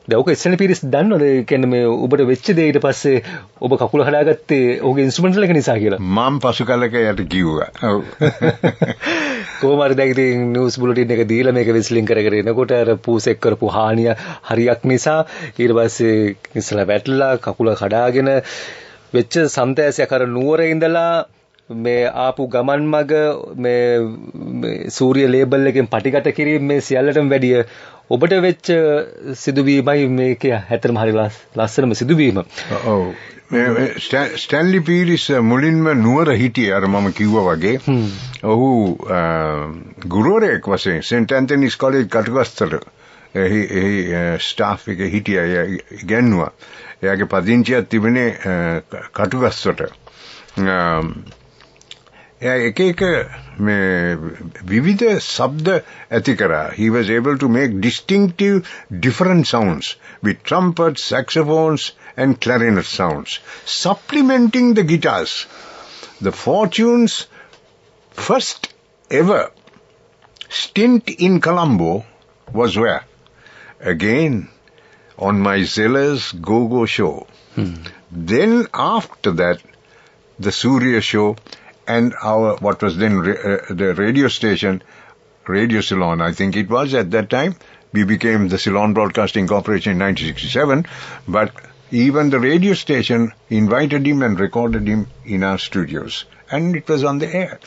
දැන් ඔක එස්එල් පීරිස් දන්නවද කියන්නේ මේ ඔබට වෙච්ච දේ ඊට පස්සේ ඔබ කකුල හදාගත්තේ ඔහුගේ ඉන්ස්ට්‍රුමන්ටල් එක නිසා කියලා මම පසු කලක යට කිව්වා ඔව් කොහොම හරි දැන් ඉතින් නිවුස් බුලටින් එක දීලා මේක විස්ලින් කරගෙන එනකොට අර පූසෙක් කරපු හානිය හරියක් නිසා ඊට පස්සේ ඉස්සලා වැටලා කකුල කඩාගෙන වෙච්ච සම්තෑසයක් අර නුවර ඉඳලා මේ ආපු ගමන් මග මේ සූර්ය ලේබල් එකෙන් පටිගත කිරීම මේ සියල්ලටම වැඩිය ඔබට වෙච්ච සිදුවීමයි මේක ඇත්තටම හරි ලස්සනම සිදුවීම. ඔව්. ස්ටැන්ලි පීරිස් මුලින්ම නුවර හිටියේ අර මම කිව්වා වගේ. ඔහු ගුරුවරයෙක් වශයෙන් සෙන්ට් ඇන්තනිස් කොලෙජ් කටුගස්තල එහි ස්ටාෆ් එකේ හිටියා ඉගෙනුවා. එයාගේ පදිංචියක් තිබුණේ කටුගස්තට. එක මේ විවිධ ශබ්ද ඇති කරා. He was able to make distinctive different sounds with trumpets, saxophones and clarinet sounds, supplementing the guitars. The Fortunes' first ever stint in Colombo was where? Again, on my Zeller's Go-Go show. Then after that, the Surya show and our, what was then the radio station, Radio Ceylon, I think it was at that time. We became the Ceylon Broadcasting Corporation in 1967, but even the radio station invited him and recorded him in our studios, and it was on the air.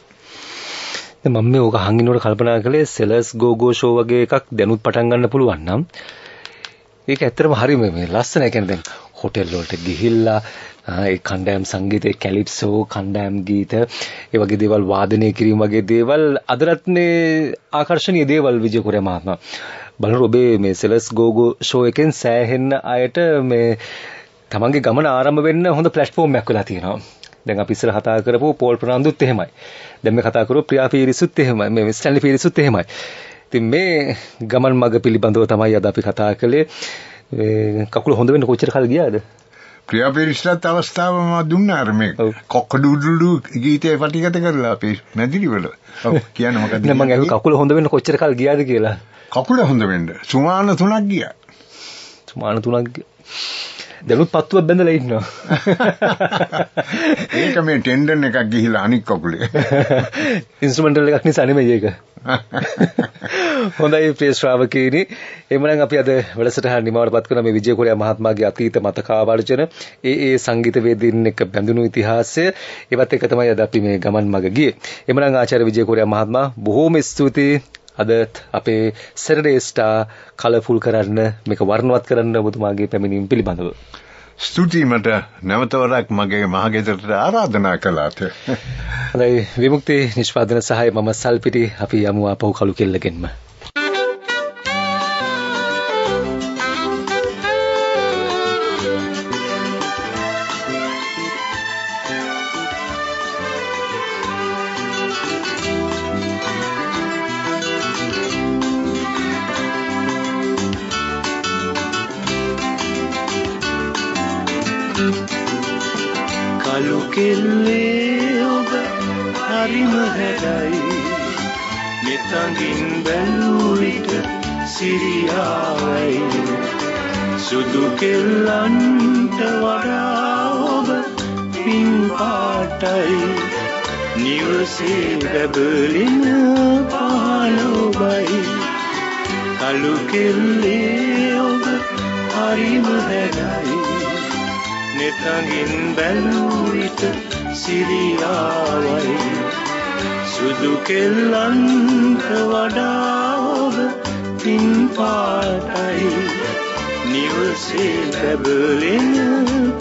මම මේ ඕක හංගිනකොට කල්පනා කළේ sellers ගෝගෝ show වගේ එකක් දැනුත් පටන් ගන්න පුළුවන් නම් ඒක ඇත්තටම හරිම මේ ලස්සනයි. කියන්නේ දැන් හොටෙල් වලට ගිහිල්ලා ඒ කණ්ඩායම් සංගීතයේ කැලිප්සෝ කණ්ඩායම් ගීත ඒ වගේ දේවල් වාදනය කිරීම වගේ දේවල් අදටත්නේ ආකර්ෂණීය දේවල් විජය කොරියා මහත්මයා. බලන්න ඔබේ මේ සෙලර්ස් ගෝගෝ ෂෝ එකෙන් සෑහෙන්න අයට මේ තමන්ගේ ගමන ආරම්භ වෙන්න හොඳ ප්ලැට්ෆෝම් එකක් වෙලා තියෙනවා. දැන් අපි ඉස්සර කතා කරපු පෝල් ප්‍රනාන්දුත් එහෙමයි. දැන් මේ කතා කරපු ප්‍රියා පීරිසුත් එහෙමයි. මේ ස්ටැන්ලි පීරිසුත් එහෙමයි. ඉතින් මේ ගමන් මඟ පිළිබඳව තමයි අද අපි කතා කළේ. කකුල හොඳ වෙන්න කොච්චර කල් ගියාද? ප්‍රියා පීරිසට අවස්ථාව මම දුන්නා අර මේ කොක්කඩුඩුඩු ගීතේ පටිගත කරලා අපේ මැදිරිවල. ඔව් කියන්න මොකද? මම අහුව කකුල හොඳ වෙන්න කොච්චර කල් ගියාද කියලා. කකුල හොඳ වෙන්න සුමාන 3ක් ගියා. සුමාන 3ක් දැනුත් පත්තුවක් බැඳලා ඉන්නවා. ඒක මේ ටෙන්ඩන් එකක් ගිහිලා අනික් කකුලේ. ඉන්ස්ට්‍රුමන්ටල් එකක් නිසා නෙමෙයි ඒක. හොඳයි ප්‍රිය ශ්‍රාවකීනි. එhmenan අපි අද වැඩසටහන නිමවටපත් කරන මේ විජය කොරියා මහත්මයාගේ අතීත මතකාවර්ජන ඒ සංගීතවේදීන් එක්ක බැඳුණු ඉතිහාසය ඒවත් එක තමයි අද අපි මේ ගමන් මඟ ගියේ. එhmenan ආචාර්ය විජය කොරියා මහත්මයා බොහෝම ස්තුතියි. අද අපේ සැටර්ඩේ ස්ටාර් කලර්ෆුල් කරන්න මේක වර්ණවත් කරන්න ඔබතුමාගේ පැමිණීම පිළිබඳව ස්තුතියි මට නැවතවරක් මගේ මහගෙදරට ආරාධනා කළාට. හොඳයි විමුක්ති නිෂ්පාදන සහාය මම සල්පිටි අපි යමු ආපහු කළු කෙල්ලගෙන්ම. කලු කෙල්ලේ ඔබ හරිම හැඩයි මෙතඟින් බැලූ විට සිරියාවයි සුදු කෙල්ලන්ට වඩා ඔබ පින් පාටයි නිවසේ බැබලෙන පහන ඔබයි කලු කෙල්ලේ ඔබ හරිම හැඩයි नेतागिन बेलूरित सिरियावई सुदु केल्लंत वडाव पिन पाटई निवसे बेबलेन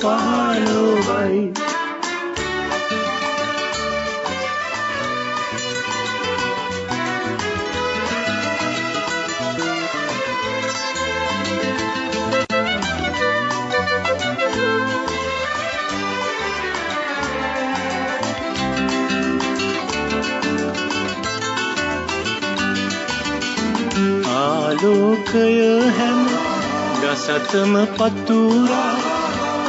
पालोवई ආලෝකය හැම දසතම පතුරා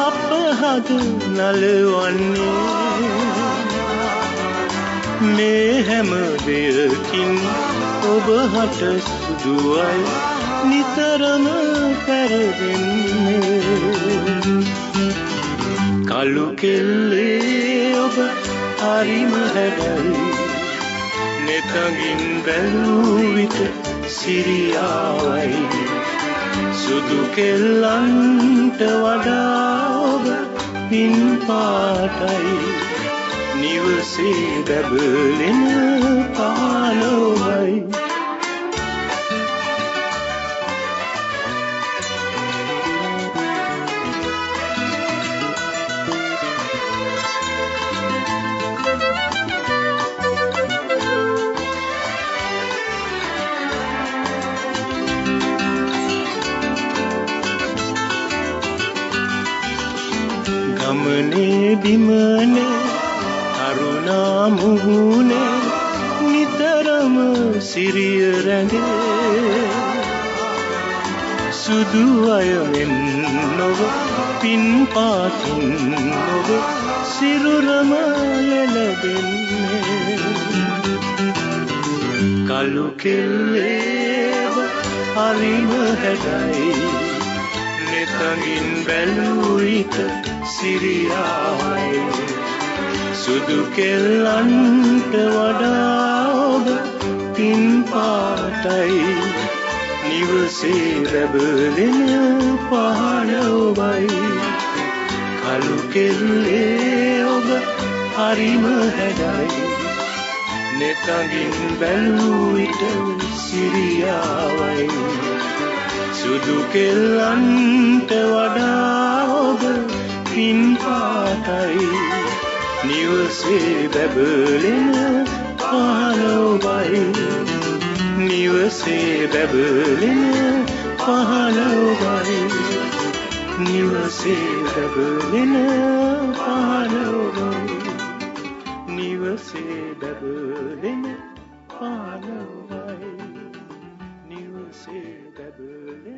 අප හද නලවන්නේ මේ හැම දෙයකින් ඔබ හට සුදුවයි නිතරම පැරදෙන්නේ කලු කෙල්ලේ ඔබ හරිම හැඩයි නෙතගින් බැලූ විට සිරියාවයි සුදු කෙල්ලන්ට වඩා ඔබ පින් පාටයි නිවසේ බැබලෙන පාලෝවයි ගමනේ බිමනේ කරුණා මුහුණේ නිතරම සිරිය රැඳේ සුදු අයමෙන් නොව පින් පාටින් නොව සිරුරම ලැබෙන්නේ කලු කෙල්ලේව හරිම හැඩයි නෙතමින් බැලුවිට සිරියාවයි සුදු කෙල්ලන්ට වඩා ඔබ පින් පාටයි නිවසේ බැබලෙන පහන ඔබයි කලු කෙල්ලේ ඔබ හරිම හැඩයි නෙතගින් බැලුවිට සිරියාවයි සුදු කෙල්ලන්ට වඩා ඔබ පින් පාටයි නිවසේ බැබලෙන පහන ඔබයි නිවසේ බැබලෙන පහන ඔබයි නිවසේ බැබලෙන පහන ඔබයි නිවසේ බැබලෙන පහන ඔබයි නිවසේ බැබලෙන